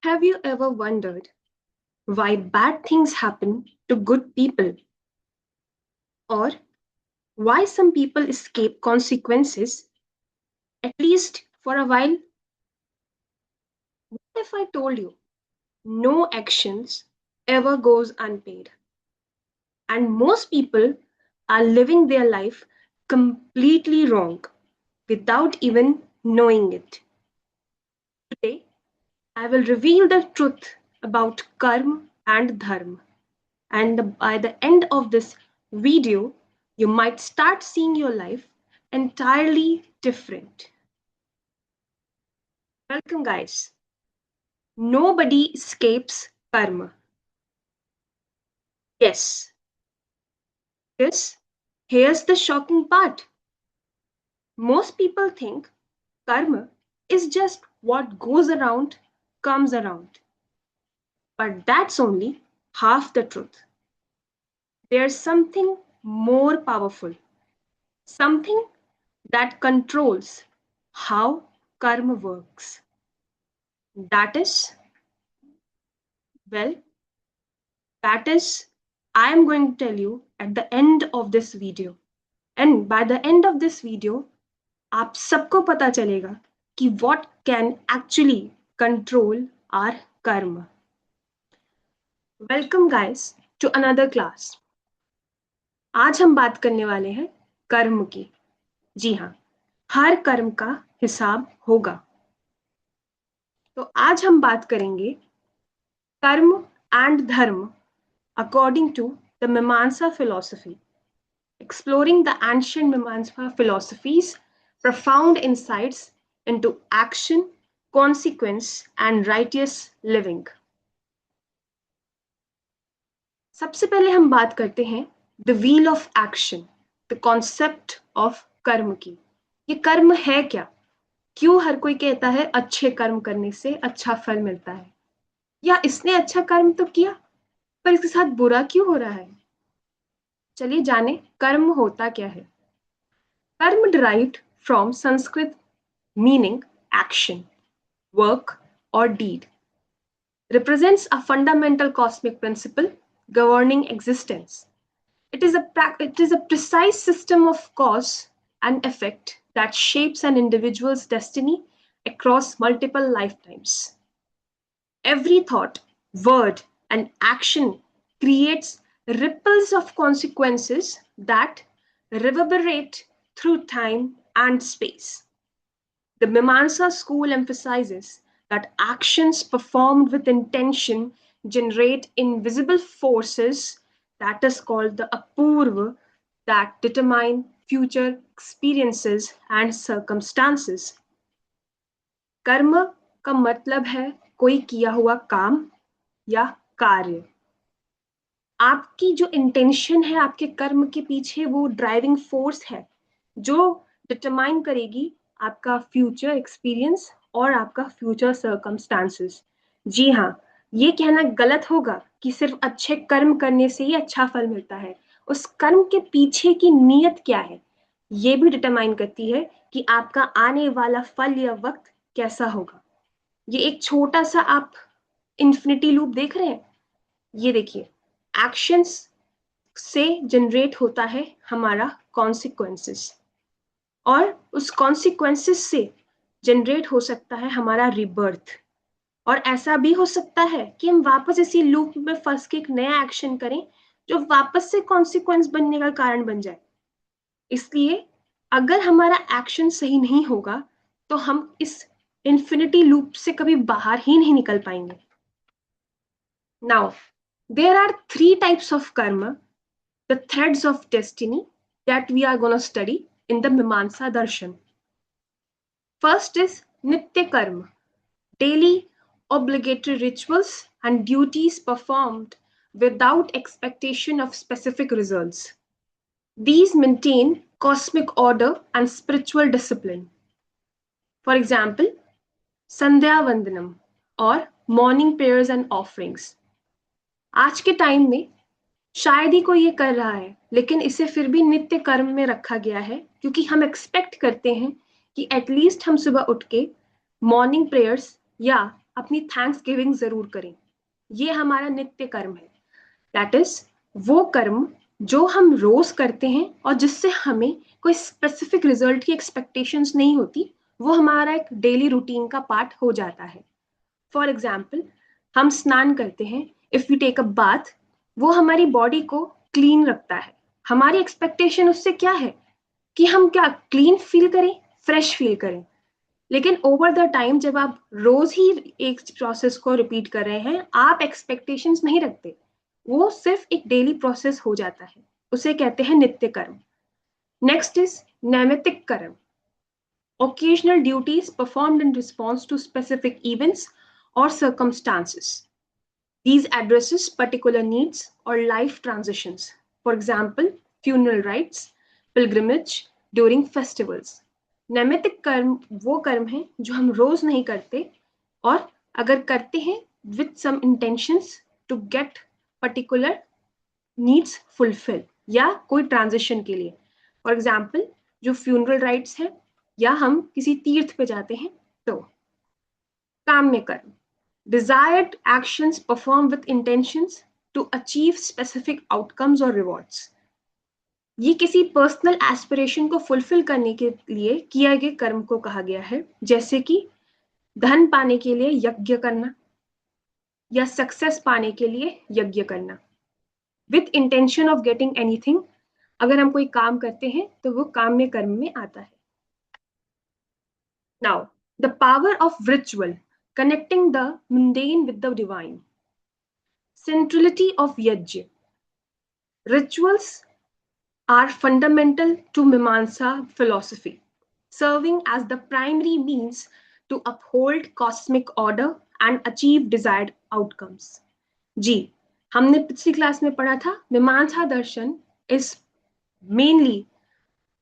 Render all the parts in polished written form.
Have you ever wondered why bad things happen to good people? Or why some people escape consequences, at least for a while? What if I told you no actions ever goes unpaid? And most people are living their life completely wrong without even knowing it. Today, I will reveal the truth about karma and dharma. And by the end of this video, you might start seeing your life entirely different. Welcome, guys. Nobody escapes karma. Yes, yes. Here's the shocking part. Most people think karma is just what goes around comes around. But that's only half the truth. There's something more powerful, something that controls how karma works. That is, well, that is, I am going to tell you at the end of this video. And by the end of this video, आप सबको पता चलेगा कि what can actually control our karma. Welcome guys to another class. आज हम बात करने वाले हैं कर्म की. जी हाँ, हर कर्म का हिसाब होगा. तो आज हम बात करेंगे कर्म and dharma according to the Mimamsa philosophy, exploring the ancient Mimamsa philosophy's profound insights into action, consequence, and righteous living. सबसे पहले हम बात करते हैं the wheel of action, the concept of कर्म की. ये कर्म है क्या? क्यों हर कोई कहता है अच्छे कर्म करने से अच्छा फल मिलता है, या इसने अच्छा कर्म तो किया पर इसके साथ बुरा क्यों हो रहा है? चलिए जाने कर्म होता क्या है. कर्म derived from Sanskrit meaning action, work, or deed, represents a fundamental cosmic principle governing existence. It is a precise system of cause and effect that shapes an individual's destiny across multiple lifetimes. Every thought, word, and action creates ripples of consequences that reverberate through time and space. The Mimamsa school emphasizes that actions performed with intention generate invisible forces, that is called the apurva, that determine future experiences and circumstances. कर्म का मतलब है कोई किया हुआ काम या कार्य. आपकी जो इंटेंशन है आपके कर्म के पीछे, वो ड्राइविंग फोर्स है जो डिटरमाइन करेगी आपका फ्यूचर एक्सपीरियंस और आपका फ्यूचर सर्कमस्टांसेस. जी हाँ, ये कहना गलत होगा कि सिर्फ अच्छे कर्म करने से ही अच्छा फल मिलता है. उस कर्म के पीछे की नीयत क्या है, ये भी डिटरमाइन करती है कि आपका आने वाला फल या वक्त कैसा होगा. ये एक छोटा सा आप इन्फिनिटी लूप देख रहे हैं. ये देखिए, एक्शंस से जनरेट होता है हमारा कॉन्सिक्वेंसेस, और उस कॉन्सिक्वेंसेस से जनरेट हो सकता है हमारा रिबर्थ. और ऐसा भी हो सकता है कि हम वापस इसी लूप में फंस के एक नया एक्शन करें जो वापस से कॉन्सिक्वेंस बनने का कारण बन जाए. इसलिए अगर हमारा एक्शन सही नहीं होगा तो हम इस इन्फिनिटी लूप से कभी बाहर ही नहीं निकल पाएंगे. Now, there are three types of karma, the threads of destiny, that we are going to study in the Mimamsa Darshan. First is Nitya Karma, daily obligatory rituals and duties performed without expectation of specific results. These maintain cosmic order and spiritual discipline. For example, Sandhya Vandanam or morning prayers and offerings. आज के time में शायद ही कोई ये कर रहा है, लेकिन इसे फिर भी नित्य कर्म में रखा गया है क्योंकि हम एक्सपेक्ट करते हैं कि एटलीस्ट हम सुबह उठ के मॉर्निंग प्रेयर्स या अपनी थैंक्स गिविंग जरूर करें। ये हमारा नित्य कर्म है। दैट इज वो कर्म जो हम रोज करते हैं और जिससे हमें कोई स्पेसिफिक रिजल्ट की एक्सपेक्टेशंस नहीं होती, वो हमारा एक डेली रूटीन का पार्ट हो जाता है। फॉर एग्जाम्पल, हम स्नान करते हैं, if we take a bath, वो हमारी बॉडी को क्लीन रखता है। हमारी एक्सपेक्टेशन उससे क्या है कि हम क्या क्लीन फील करें, फ्रेश फील करें। लेकिन ओवर द टाइम जब आप रोज ही एक प्रोसेस को रिपीट कर रहे हैं, आप एक्सपेक्टेशंस नहीं रखते, वो सिर्फ एक डेली प्रोसेस हो जाता है। उसे कहते हैं नित्य कर्म। नेक्स्ट इज नैमित्तिक कर्म, occasional duties performed in response to specific events or circumstances. These addresses particular needs or life transitions. For example, funeral rites, pilgrimage during festivals. नैमित्तिक कर्म वो कर्म है जो हम रोज नहीं करते, और अगर करते हैं with some intentions to get particular needs fulfill या कोई ट्रांजिशन के लिए। फॉर एग्जाम्पल, जो फ्यूनरल राइट्स हैं या हम किसी तीर्थ पे जाते हैं, तो काम्य कर्म, desired actions performed with intentions to achieve specific outcomes or rewards. ये किसी पर्सनल एस्पिरेशन को फुलफिल करने के लिए किए गए कर्म को कहा गया है, जैसे कि धन पाने के लिए यज्ञ करना या सक्सेस पाने के लिए यज्ञ करना। With intention of getting anything, अगर हम कोई काम करते हैं तो वो काम्य कर्म में आता है। Now the power of ritual, connecting the mundane with the divine. Centrality of Yajna. Rituals are fundamental to Mimamsa philosophy, serving as the primary means to uphold cosmic order and achieve desired outcomes. जी, हमने पिछली class में पढ़ा था मीमांसा दर्शन is mainly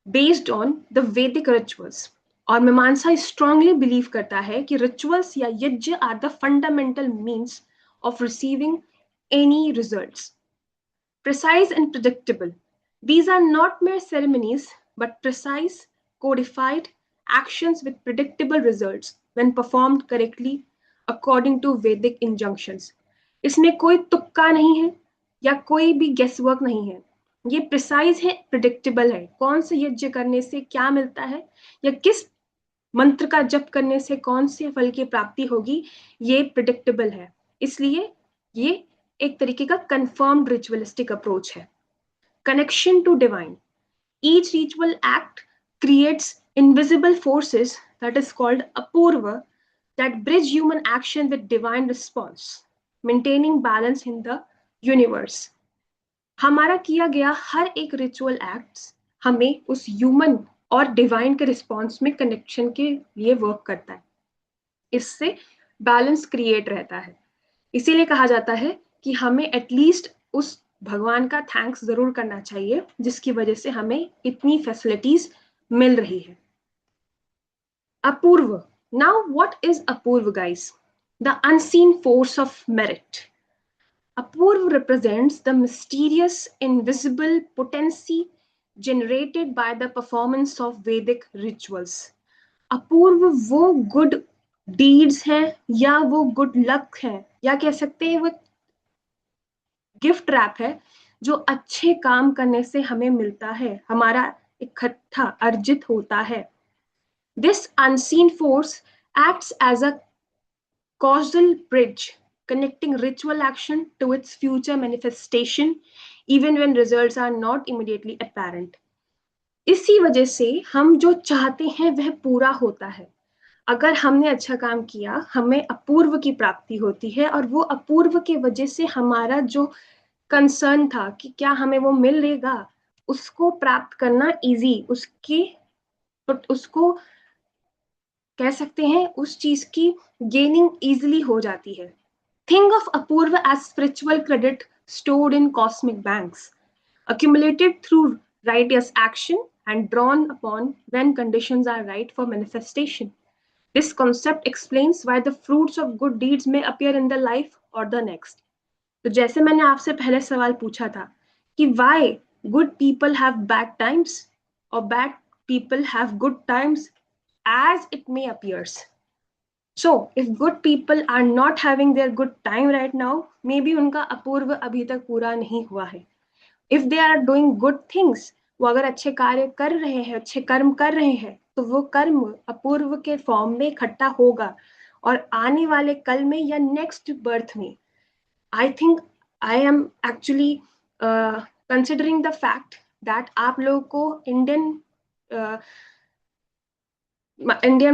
based on the Vedic rituals, और मीमांसा strongly believe करता है कि रिचुअल्स या yajna are the fundamental means of receiving any results, precise and predictable. These are not mere ceremonies, but precise, codified actions with predictable results when performed correctly according to Vedic injunctions. इसमें कोई तुक्का नहीं है या कोई भी guess work नहीं है। ये प्रिसाइज है, प्रिडिक्टेबल है। कौन से यज्ञ करने से क्या मिलता है या किस मंत्र का जप करने से कौन से फल की प्राप्ति होगी, ये प्रिडिक्टेबल है। इसलिए ये एक तरीके का कंफर्म्ड रिचुअलिस्टिक अप्रोच है। Connection to divine, each ritual act creates invisible forces that is called apurva, that bridge human action with divine response, maintaining balance in the universe. हमारा किया गया हर एक रिचुअल एक्ट्स हमें उस ह्यूमन और डिवाइन के response में कनेक्शन के लिए वर्क करता है। इससे बैलेंस क्रिएट रहता है। इसीलिए कहा जाता है कि हमें एटलीस्ट उस भगवान का थैंक्स जरूर करना चाहिए जिसकी वजह से हमें इतनी फैसिलिटीज मिल रही है। Apurva, now what is Apurva guys? The unseen force of merit. Apurva represents the mysterious, invisible potency generated by the performance of Vedic rituals. अपूर्व वो गुड डीड्स हैं या वो गुड लक है या कह सकते हैं वो गिफ्ट रैप है जो अच्छे काम करने से हमें मिलता है, हमारा इकट्ठा अर्जित होता है। This unseen force acts as a causal bridge connecting ritual action to its future manifestation, even when results are not immediately apparent. इसी वजह से हम जो चाहते हैं वह पूरा होता है। अगर हमने अच्छा काम किया, हमें अपूर्व की प्राप्ति होती है, और वो अपूर्व की वजह से हमारा जो कंसर्न था कि क्या हमें वो मिलेगा, उसको प्राप्त करना इजी, उसको कह सकते हैं उस चीज की गेनिंग इजिली हो जाती है। Think of Apurva as spiritual credit stored in cosmic banks, accumulated through righteous action and drawn upon when conditions are right for manifestation. This concept explains why the fruits of good deeds may appear in the life or the next. तो जैसे मैंने आपसे पहले सवाल पूछा था कि why good people have bad times or bad people have good times as it may appears. So if good people are not having their good time right now, maybe उनका अपूर्व अभी तक पूरा नहीं हुआ है. If they are doing good things, वो अगर अच्छे कार्य कर रहे हैं, अच्छे कर्म कर रहे हैं, तो वो कर्म अपूर्व के फॉर्म में इकट्ठा होगा और आने वाले कल में या नेक्स्ट बर्थ में, I think I am actually considering the fact that आप लोगों को इंडियन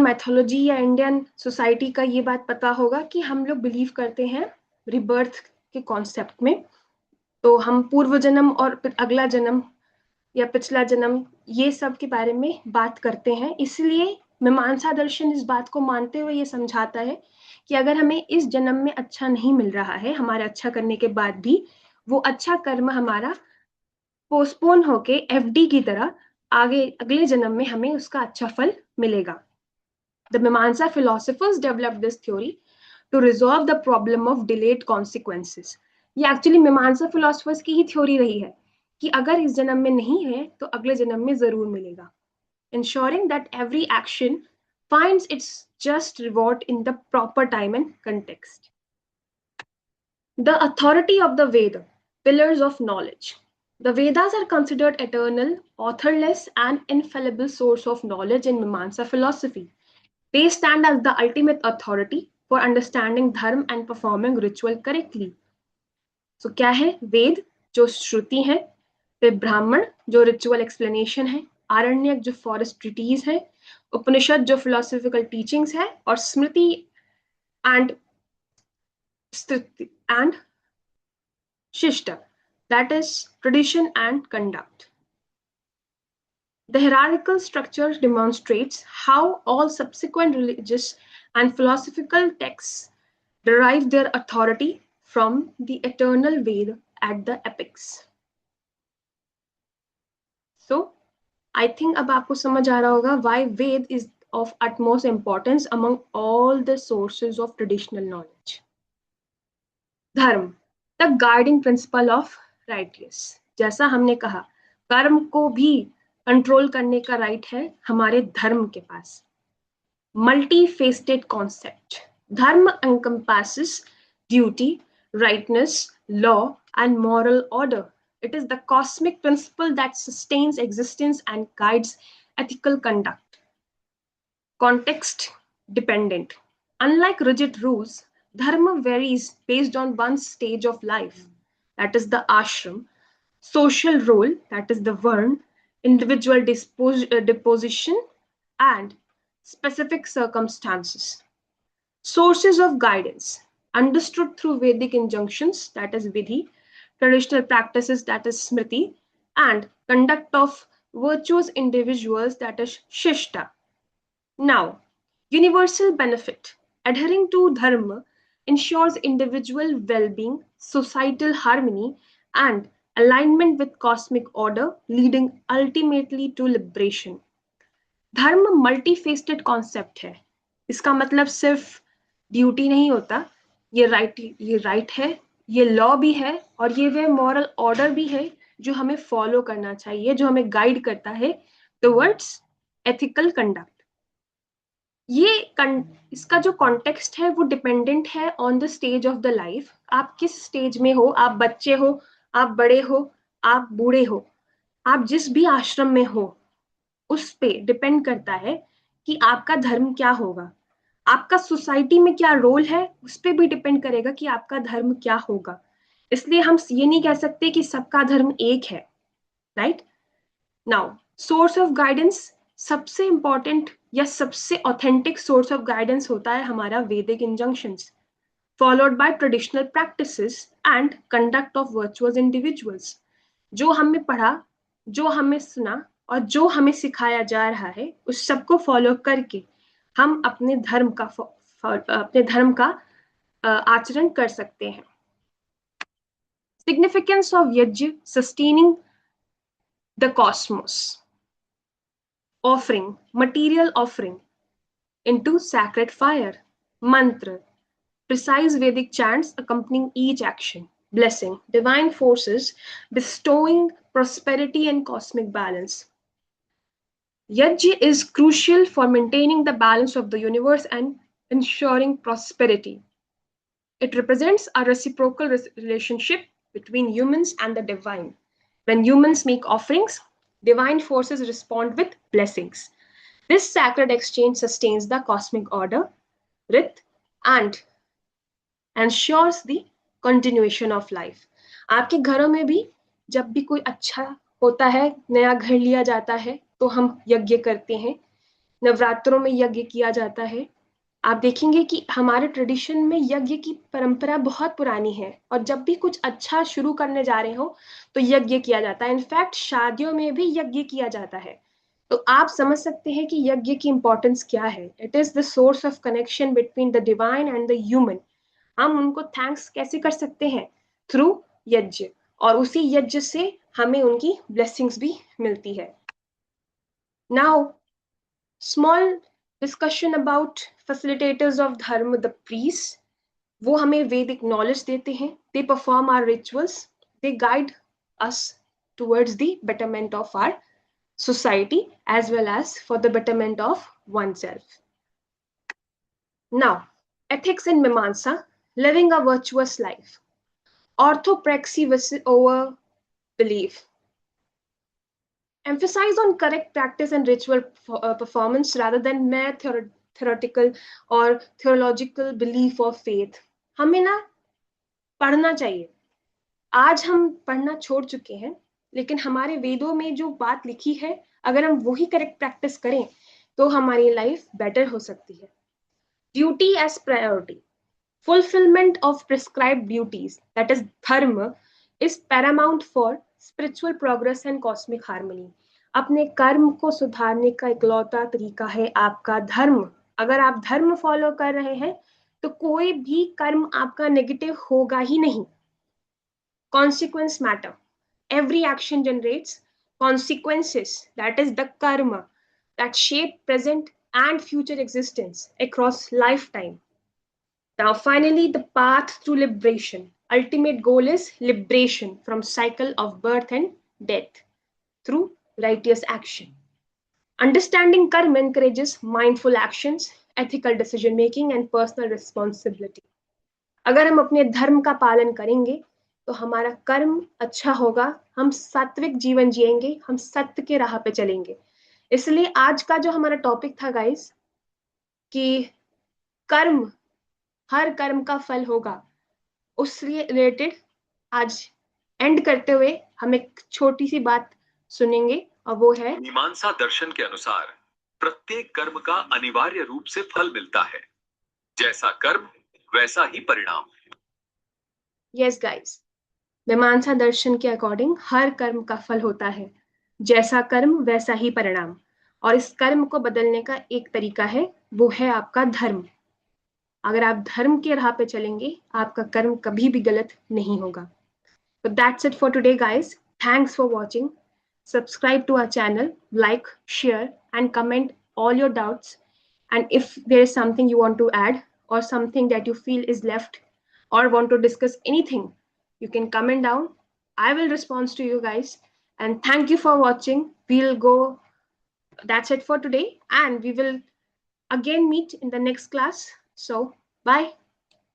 मैथोलॉजी या इंडियन सोसाइटी का ये बात पता होगा कि हम लोग बिलीव करते हैं रिबर्थ के कॉन्सेप्ट में. तो हम पूर्व जन्म और अगला जन्म या पिछला जन्म ये सब के बारे में बात करते हैं. इसलिए मीमांसा दर्शन इस बात को मानते हुए ये समझाता है कि अगर हमें इस जन्म में अच्छा नहीं मिल रहा है, हमारे अच्छा करने के बाद भी वो अच्छा कर्म हमारा पोस्टपोन होके एफडी की तरह आगे अगले जन्म में हमें उसका अच्छा फल मिलेगा. The Mimamsa philosophers developed this theory to resolve the problem of delayed consequences. ये एक्चुअली मीमांसा फिलोसफर्स की ही थ्योरी रही है कि अगर इस जन्म में नहीं है तो अगले जन्म में जरूर मिलेगा. Ensuring that every action finds its just reward in the proper time and context. The authority of the Veda, pillars of knowledge. The Vedas are considered eternal, authorless, and infallible source of knowledge in Mimamsa philosophy. They stand as the ultimate authority for understanding dharma and performing ritual correctly. So क्या है? वेद जो श्रुति है, फिर ब्राह्मण जो ritual explanation है, आरण्यक जो forest treaties है, उपनिषद जो फिलोसॉफिकल टीचिंग्स है, और स्मृति and शिष्टा, that is tradition and conduct. The hierarchical structure demonstrates how all subsequent religious and philosophical texts derive their authority from the eternal Veda at the epics. So, I think अब आपको समझ आ रहा होगा why Ved is of utmost importance among all the sources of traditional knowledge. धर्म, the guiding principle of righteousness. जैसा हमने कहा, कर्म को भी कंट्रोल करने का राइट है हमारे धर्म के पास. Multi-faceted concept. Dharma encompasses duty, rightness, law, and moral order. It is the cosmic principle that sustains existence and guides ethical conduct. Context dependent. Unlike rigid rules, dharma varies based on one's stage of life, that is the ashram, social role, that is the varn, individual disposition, and specific circumstances. Sources of guidance, understood through Vedic injunctions, that is Vidhi, traditional practices, that is Smriti, and conduct of virtuous individuals, that is Shishta. Now, universal benefit. Adhering to Dharma ensures individual well-being, societal harmony, and alignment with cosmic order, leading ultimately to liberation. धर्म मल्टीफेस्टेड concept है. इसका मतलब सिर्फ duty नहीं होता, ये right है, ये लॉ भी है, और ये वे मॉरल ऑर्डर भी है जो हमें फॉलो करना चाहिए, जो हमें गाइड करता है टुवर्ड्स एथिकल कंडक्ट. ये इसका जो कॉन्टेक्स्ट है वो डिपेंडेंट है on the stage of the life. आप किस स्टेज में हो, आप बच्चे हो, आप बड़े हो, आप बूढ़े हो, आप जिस भी आश्रम में हो, उस पे डिपेंड करता है कि आपका धर्म क्या होगा. आपका सोसाइटी में क्या रोल है, उस पे भी डिपेंड करेगा कि आपका धर्म क्या होगा. इसलिए हम ये नहीं कह सकते कि सबका धर्म एक है. Right now, source of guidance. सबसे इंपॉर्टेंट या सबसे ऑथेंटिक सोर्स ऑफ गाइडेंस होता है हमारा वैदिक injunctions, followed by traditional practices and conduct of virtuous individuals. जो हमने पढ़ा, जो हमें सुना और जो हमें सिखाया जा रहा है, उस सबको फॉलो करके हम अपने धर्म का आचरण कर सकते हैं. सिग्निफिकेंस ऑफ यज्ञ, sustaining the Cosmos, offering, material offering into sacred fire, mantra, precise Vedic chants accompanying each action, blessing, divine forces bestowing prosperity and cosmic balance. Yajna is crucial for maintaining the balance of the universe and ensuring prosperity. It represents a reciprocal relationship between humans and the divine. When humans make offerings, divine forces respond with blessings. This sacred exchange sustains the cosmic order, Rith, and ensures the continuation of life. आपके घरों में भी जब भी कोई अच्छा होता है, नया घर लिया जाता है, तो हम यज्ञ करते हैं. नवरात्रों में यज्ञ किया जाता है. आप देखेंगे कि हमारे ट्रेडिशन में यज्ञ की परंपरा बहुत पुरानी है और जब भी कुछ अच्छा शुरू करने जा रहे हो तो यज्ञ किया जाता है. इनफैक्ट शादियों में भी यज्ञ किया जाता है. तो आप समझ सकते हैं कि यज्ञ की इंपॉर्टेंस क्या है. It is the source of connection between the divine and the human. हम उनको थैंक्स कैसे कर सकते हैं? थ्रू यज्ञ. और उसी यज्ञ से हमें उनकी ब्लेसिंग्स भी मिलती है. Now small discussion about facilitators of dharma, the priest. वो हमें वैदिक नॉलेज देते हैं. They perform our rituals. They guide us towards the betterment of our society as well as for the betterment of oneself. Now, ethics in Mimamsa, living a virtuous life. Orthopraxy over belief. Emphasize on correct practice and ritual performance rather than mere theoretical or theological belief or faith. हमें ना पढ़ना चाहिए. आज हम पढ़ना छोड़ चुके हैं, लेकिन हमारे वेदों में जो बात लिखी है, अगर हम वही करेक्ट प्रैक्टिस करें तो हमारी लाइफ बेटर हो सकती है. Duty as priority. Fulfilment of prescribed duties, that is dharma, is paramount for spiritual progress and cosmic harmony. अपने कर्म को सुधारने का इकलौता तरीका है आपका धर्म. अगर आप धर्म फॉलो कर रहे हैं तो कोई भी कर्म आपका नेगेटिव होगा ही नहीं. Consequence matter. Every action generates consequences, that is the karma, that shape present and future existence across lifetime. Now finally, the path to liberation. Ultimate goal is liberation from cycle of birth and death through righteous action. Understanding karma encourages mindful actions, ethical decision making and personal responsibility. अगर हम अपने धर्म का पालन करेंगे तो हमारा कर्म अच्छा होगा, हम सात्विक जीवन जिएंगे, हम सत्य के राह पे चलेंगे. इसलिए आज का जो हमारा टॉपिक था गाइस, कि कर्म, हर कर्म का फल होगा, उससे रिलेटेड आज एंड करते हुए हम एक छोटी सी बात सुनेंगे और वो है, मीमांसा दर्शन के अनुसार प्रत्येक कर्म का अनिवार्य रूप से फल मिलता है. जैसा कर्म वैसा ही परिणाम. यस गाइस, मीमांसा दर्शन के अकॉर्डिंग हर कर्म का फल होता है. जैसा कर्म वैसा ही परिणाम. और इस कर्म को बदलने का एक तरीका है, वो है आपका धर्म. अगर आप धर्म के राह पे चलेंगे, आपका कर्म कभी भी गलत नहीं होगा. So that's it for today guys. Thanks for watching. Subscribe to our channel, like, share and comment all your doubts. And if there is something you want to add or something that you feel is left or want to discuss anything, you can comment down. I will respond to you guys. And thank you for watching. We'll go. That's it for today. And we will again meet in the next class. So bye.